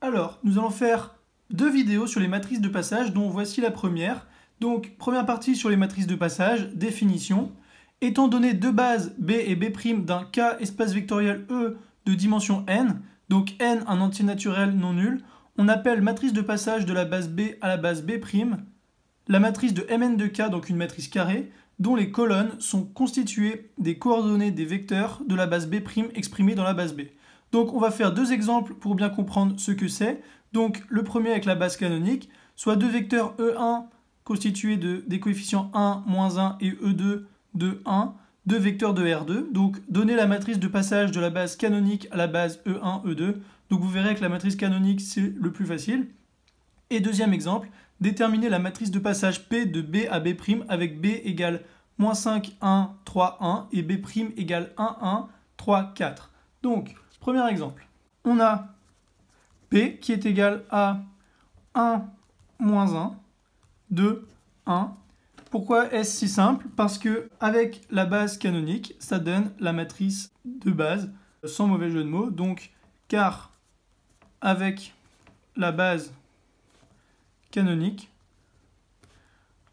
Alors, nous allons faire deux vidéos sur les matrices de passage, dont voici la première. Donc, première partie sur les matrices de passage, définition. Étant donné deux bases B et B' d'un K espace vectoriel E de dimension n, donc n un entier naturel non nul, on appelle matrice de passage de la base B à la base B' la matrice de Mn de K, donc une matrice carrée, dont les colonnes sont constituées des coordonnées des vecteurs de la base B' exprimés dans la base B. Donc on va faire deux exemples pour bien comprendre ce que c'est. Donc le premier avec la base canonique, soit deux vecteurs E1 constitués des coefficients 1, moins 1 et E2 de 1, deux vecteurs de R2. Donc donner la matrice de passage de la base canonique à la base E1, E2. Donc vous verrez que la matrice canonique c'est le plus facile. Et deuxième exemple, déterminer la matrice de passage P de B à B' avec B égale moins 5, 1, 3, 1 et B' égale 1, 1, 3, 4. Donc, premier exemple, on a P qui est égal à 1, moins 1, 2, 1. Pourquoi est-ce si simple? Parce que avec la base canonique, ça donne la matrice de base, sans mauvais jeu de mots. Donc, car avec la base canonique,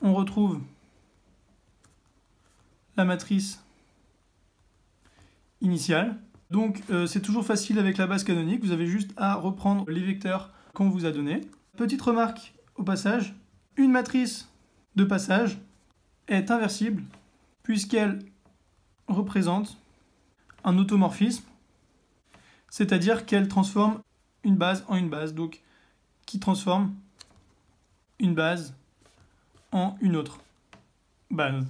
on retrouve la matrice initiale. Donc c'est toujours facile avec la base canonique, vous avez juste à reprendre les vecteurs qu'on vous a donnés. Petite remarque au passage, une matrice de passage est inversible puisqu'elle représente un automorphisme, c'est-à-dire qu'elle transforme une base en une base, donc qui transforme une base en une autre base.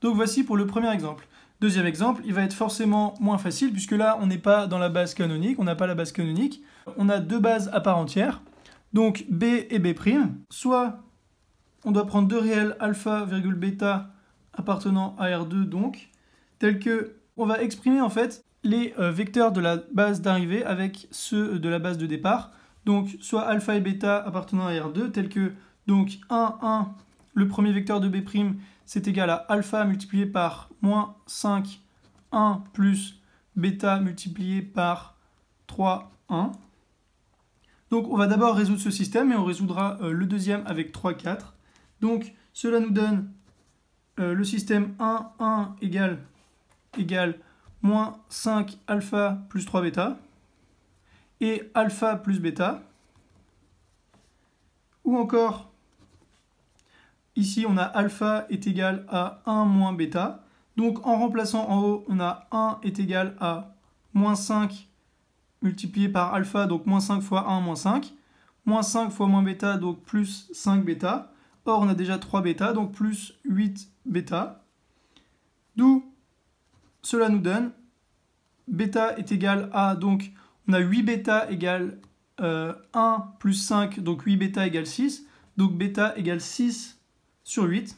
Donc voici pour le premier exemple. Deuxième exemple, il va être forcément moins facile puisque là on n'est pas dans la base canonique, on n'a pas la base canonique. On a deux bases à part entière, donc B et B'. Soit on doit prendre deux réels alpha, bêta appartenant à R2 donc, tels que on va exprimer en fait les vecteurs de la base d'arrivée avec ceux de la base de départ. Donc soit alpha et bêta appartenant à R2, tels que donc 1, 1, le premier vecteur de B', c'est égal à alpha multiplié par moins 5, 1 plus bêta multiplié par 3, 1. Donc on va d'abord résoudre ce système et on résoudra le deuxième avec 3, 4. Donc cela nous donne le système 1, 1 égale moins 5 alpha plus 3 bêta. Et alpha plus bêta, ou encore, ici on a alpha est égal à 1 moins bêta, donc en remplaçant en haut, on a 1 est égal à moins 5 multiplié par alpha, donc moins 5 fois 1, moins 5, moins 5 fois moins bêta, donc plus 5 bêta, or on a déjà 3 bêta, donc plus 8 bêta, d'où cela nous donne bêta est égal à, donc on a 8 bêta égale 1 plus 5, donc 8 bêta égale 6. Donc bêta égale 6 sur 8.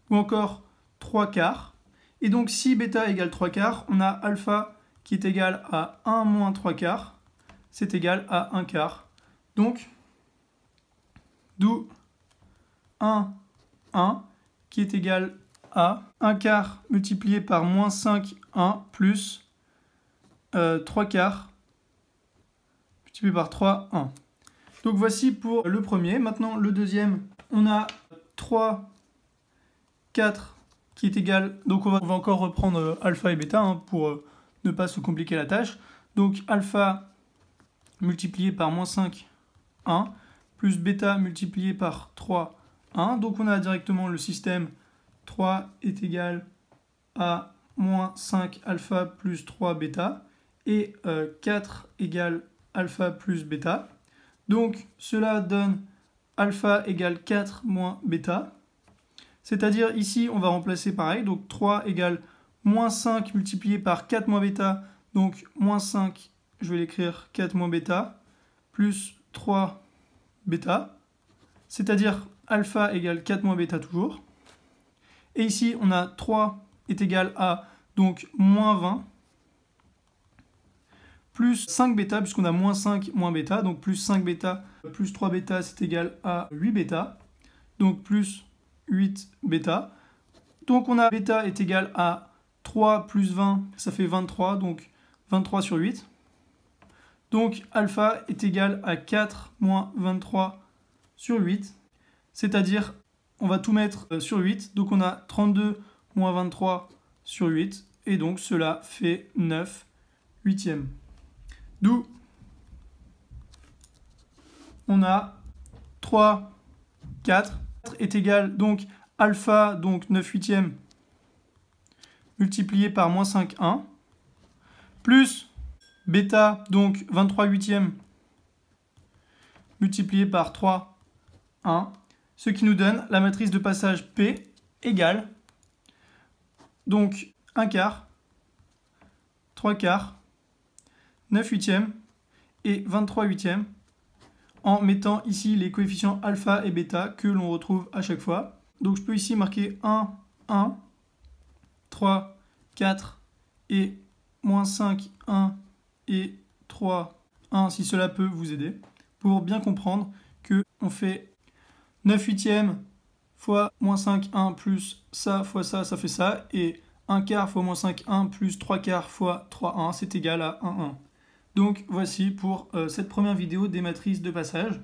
Ou encore 3 quarts. Et donc si bêta égale 3 quarts, on a alpha qui est égal à 1 moins 3 quarts. C'est égal à 1 quart. Donc, d'où 1, 1 qui est égal à 1 quart multiplié par moins 5, 1 plus 3 quarts multiplié par 3, 1. Donc voici pour le premier. Maintenant le deuxième, on a 3, 4 qui est égal, donc on va encore reprendre alpha et bêta pour ne pas se compliquer la tâche. Donc alpha multiplié par moins 5, 1, plus bêta multiplié par 3, 1. Donc on a directement le système 3 est égal à moins 5 alpha plus 3 bêta et 4 égale alpha plus bêta. Donc cela donne alpha égale 4 moins bêta. C'est-à-dire ici on va remplacer pareil. Donc 3 égale moins 5 multiplié par 4 moins bêta. Donc moins 5, je vais l'écrire 4 moins bêta, plus 3 bêta. C'est-à-dire alpha égale 4 moins bêta toujours. Et ici on a 3 est égal à donc moins 20. Plus 5 bêta, puisqu'on a moins 5 moins bêta, donc plus 5 bêta plus 3 bêta, c'est égal à 8 bêta, donc plus 8 bêta. Donc on a bêta est égal à 3 plus 20, ça fait 23, donc 23 sur 8. Donc alpha est égal à 4 moins 23 sur 8. C'est-à-dire, on va tout mettre sur 8. Donc on a 32 moins 23 sur 8. Et donc cela fait 9 huitièmes. D'où on a 3, 4 est égal donc alpha, donc 9 huitièmes, multiplié par moins 5, 1, plus bêta, donc 23 huitièmes, multiplié par 3, 1, ce qui nous donne la matrice de passage P égale, donc 1 quart, 3 quarts, 9 huitièmes et 23 huitièmes, en mettant ici les coefficients alpha et bêta que l'on retrouve à chaque fois. Donc je peux ici marquer 1, 1, 3, 4 et moins 5, 1 et 3, 1 si cela peut vous aider, pour bien comprendre que on fait 9 huitièmes fois moins 5, 1 plus ça fois ça fait ça, et 1 quart fois moins 5, 1 plus 3 quarts fois 3, 1, c'est égal à 1, 1. Donc voici pour cette première vidéo des matrices de passage.